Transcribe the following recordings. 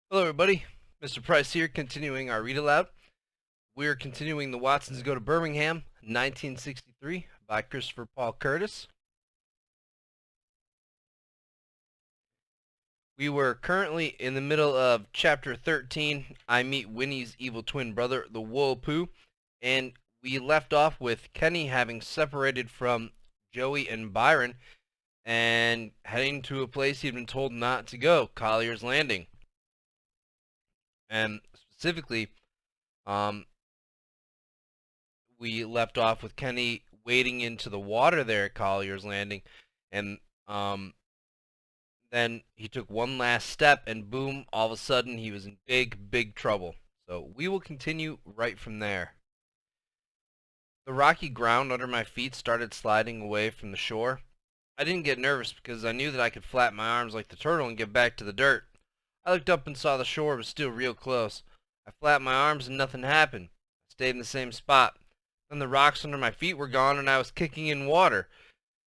Hello everybody, Mr. Price here, continuing our read aloud. We're continuing The Watsons Go to Birmingham, 1963, by Christopher Paul Curtis. We were currently in the middle of Chapter 13, I Meet Winnie's Evil Twin Brother, the Whirlpoo, and we left off with Kenny having separated from Joey and Byron and heading to a place he'd been told not to go, Collier's Landing. And specifically, we left off with Kenny wading into the water there at Collier's Landing, and then he took one last step, and boom, all of a sudden he was in big trouble. So we will continue right from there. The rocky ground under my feet started sliding away from the shore. I didn't get nervous because I knew that I could flap my arms like the turtle and get back to the dirt. I looked up and saw the shore was still real close. I flapped my arms and nothing happened. I stayed in the same spot. Then the rocks under my feet were gone and I was kicking in water.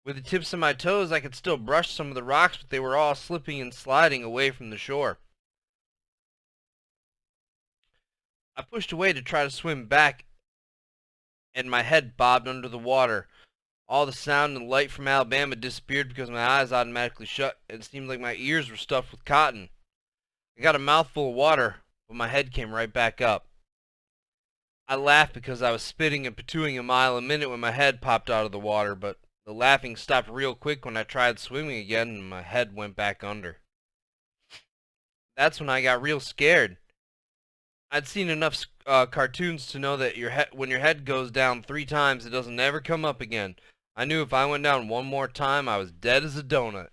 With the tips of my toes I could still brush some of the rocks, but they were all slipping and sliding away from the shore. I pushed away to try to swim back, and my head bobbed under the water. All the sound and light from Alabama disappeared because my eyes automatically shut, and it seemed like my ears were stuffed with cotton. I got a mouthful of water, but my head came right back up. I laughed because I was spitting and patooing a mile a minute when my head popped out of the water, but the laughing stopped real quick when I tried swimming again and my head went back under. That's when I got real scared. I'd seen enough cartoons to know that when your head goes down 3 times, it doesn't ever come up again. I knew if I went down one more time, I was dead as a donut.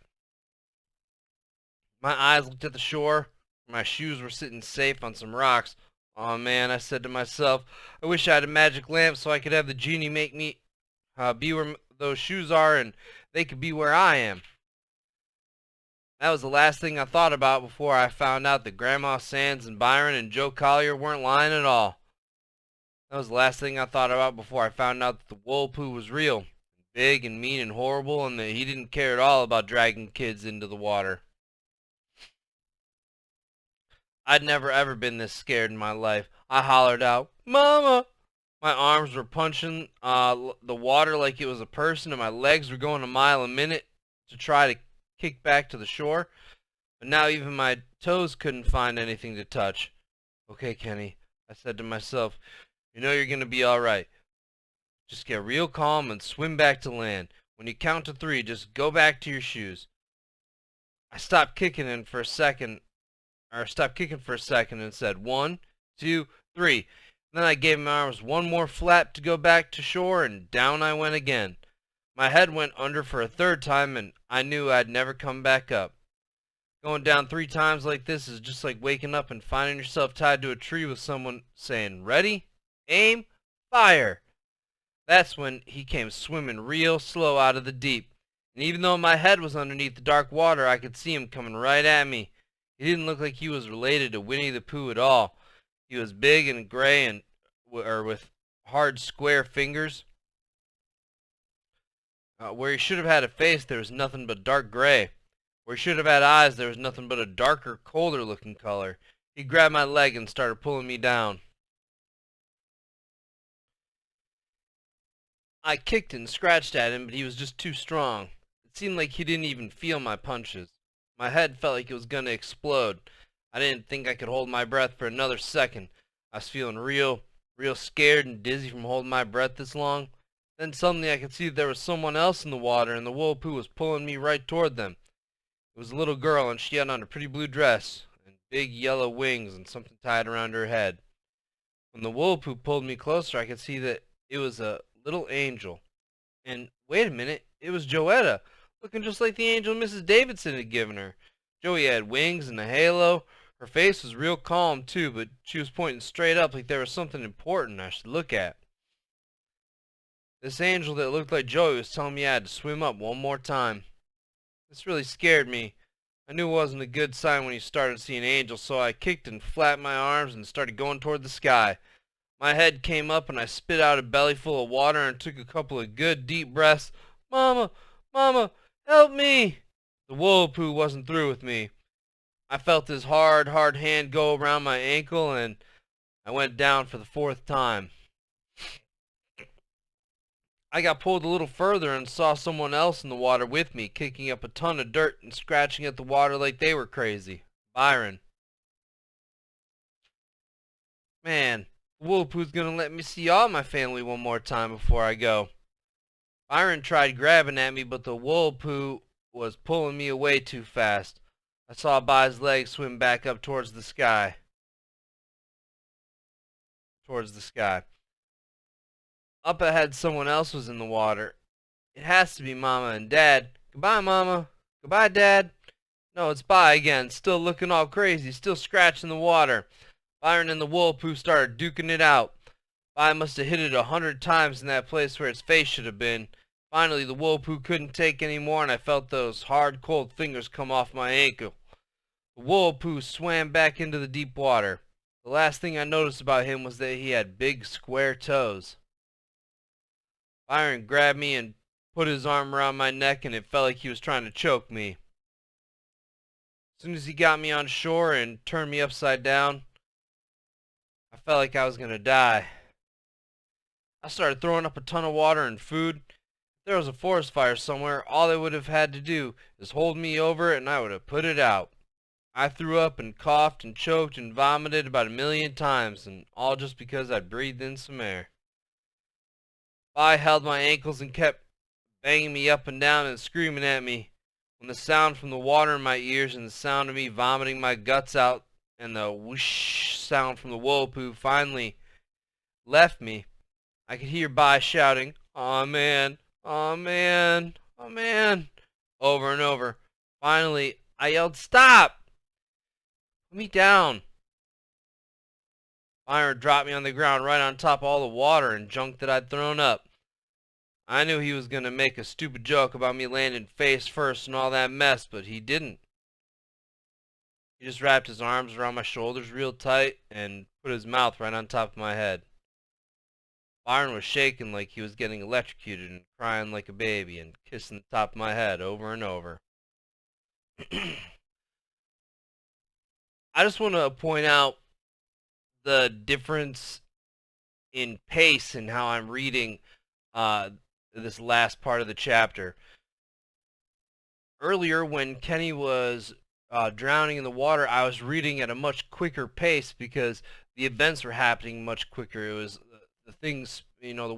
My eyes looked at the shore. My shoes were sitting safe on some rocks. "Aw, man," I said to myself, "I wish I had a magic lamp so I could have the genie make me be where those shoes are and they could be where I am." That was the last thing I thought about before I found out that Grandma Sands and Byron and Joe Collier weren't lying at all. That was the last thing I thought about before I found out that the Whirlpoo was real, big and mean and horrible, and that he didn't care at all about dragging kids into the water. I'd never ever been this scared in my life. I hollered out, "Mama!" My arms were punching the water like it was a person, and my legs were going a mile a minute to try to kick back to the shore. But now even my toes couldn't find anything to touch. "Okay, Kenny," I said to myself, "you know you're going to be all right. Just get real calm and swim back to land. When you count to 3, just go back to your shoes." I stopped kicking for a second and said 1, 2, 3. Then I gave my arms one more flap to go back to shore, and down I went again. My head went under for a 3rd time, and I knew I'd never come back up. Going down 3 times like this is just like waking up and finding yourself tied to a tree with someone saying, "Ready, aim, fire." That's when he came swimming real slow out of the deep, and even though my head was underneath the dark water, I could see him coming right at me. He didn't look like he was related to Winnie the Pooh at all. He was big and gray and with hard square fingers. Where he should have had a face, there was nothing but dark gray. Where he should have had eyes, there was nothing but a darker, colder looking color. He grabbed my leg and started pulling me down. I kicked and scratched at him, but he was just too strong. It seemed like he didn't even feel my punches. My head felt like it was going to explode. I didn't think I could hold my breath for another second. I was feeling real scared and dizzy from holding my breath this long. Then suddenly I could see that there was someone else in the water, and the Whirlpoo was pulling me right toward them. It was a little girl, and she had on a pretty blue dress and big yellow wings and something tied around her head. When the Whirlpoo pulled me closer, I could see that it was a little angel. And wait a minute, it was Joetta, looking just like the angel Mrs. Davidson had given her. Joey had wings and a halo. Her face was real calm too, but she was pointing straight up like there was something important I should look at. This angel that looked like Joey was telling me I had to swim up one more time. This really scared me. I knew it wasn't a good sign when you started seeing angels, so I kicked and flapped my arms and started going toward the sky. My head came up and I spit out a bellyful of water and took a couple of good deep breaths. "Mama, Mama, help me!" The Whirlpoo wasn't through with me. I felt his hard hand go around my ankle, and I went down for the fourth time. I got pulled a little further and saw someone else in the water with me, kicking up a ton of dirt and scratching at the water like they were crazy. Byron. Man, Whirlpool's gonna let me see all my family one more time before I go. Byron tried grabbing at me, but the Whirlpool was pulling me away too fast. I saw By's legs swim back up towards the sky. Up ahead, someone else was in the water. It has to be Mama and Dad. Goodbye, Mama. Goodbye, Dad. No, it's By again, still looking all crazy, still scratching the water. Byron and the Whirlpool started duking it out. By must have hit it 100 times in that place where its face should have been. Finally, the Whirlpool couldn't take any more, and I felt those hard, cold fingers come off my ankle. The Whirlpool swam back into the deep water. The last thing I noticed about him was that he had big, square toes. Byron grabbed me and put his arm around my neck, and it felt like he was trying to choke me. As soon as he got me on shore and turned me upside down, I felt like I was gonna die. I started throwing up a ton of water and food. If there was a forest fire somewhere, all they would have had to do is hold me over it and I would have put it out. I threw up and coughed and choked and vomited about 1,000,000 times, and all just because I breathed in some air. By held my ankles and kept banging me up and down and screaming at me. When the sound from the water in my ears and the sound of me vomiting my guts out and the whoosh sound from the Whirlpool finally left me, I could hear By shouting, "Aw man, aw man, aw man," over and over. Finally, I yelled, "Stop! Put me down." Byron dropped me on the ground right on top of all the water and junk that I'd thrown up. I knew he was going to make a stupid joke about me landing face first and all that mess, but he didn't. He just wrapped his arms around my shoulders real tight and put his mouth right on top of my head. Byron was shaking like he was getting electrocuted and crying like a baby and kissing the top of my head over and over. I just want to point out the difference in pace and how I'm reading this last part of the chapter. Earlier, when Kenny was drowning in the water, I was reading at a much quicker pace because the events were happening much quicker. It was the things, you know, the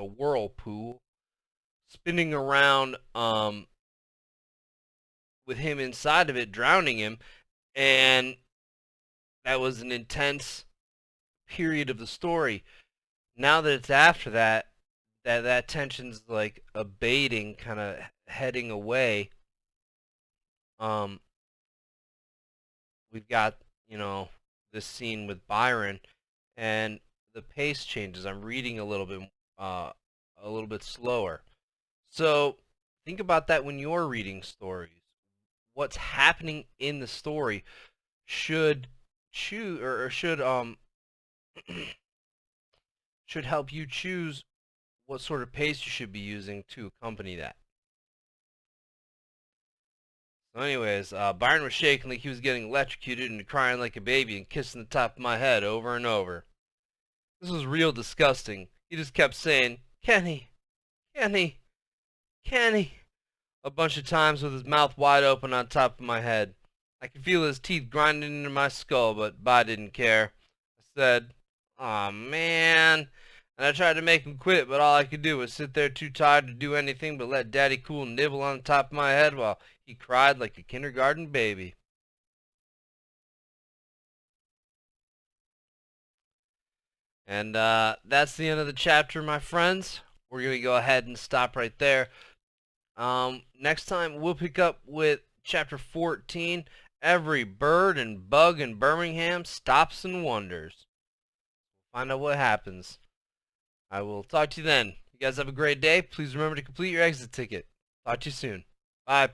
whirlpool spinning around with him inside of it, drowning him, and that was an intense period of the story. Now that it's after that, that tension's like abating, kind of heading away. We've got, you know, this scene with Byron, and the pace changes. I'm reading a little bit slower. So think about that when you're reading stories. What's happening in the story should choose or should help you choose what sort of pace you should be using to accompany that. So anyways, Byron was shaking like he was getting electrocuted and crying like a baby and kissing the top of my head over and over. This was real disgusting. He just kept saying, "Kenny, Kenny, Kenny," a bunch of times with his mouth wide open on top of my head. I could feel his teeth grinding into my skull, but By didn't care. I said, "Aw, man." And I tried to make him quit, but all I could do was sit there too tired to do anything but let Daddy Cool nibble on top of my head while he cried like a kindergarten baby. And that's the end of the chapter, my friends. We're going to go ahead and stop right there. Next time, we'll pick up with chapter 14. Every bird and bug in Birmingham stops and wonders. Find out what happens. I will talk to you then. You guys have a great day. Please remember to complete your exit ticket. Talk to you soon. Bye.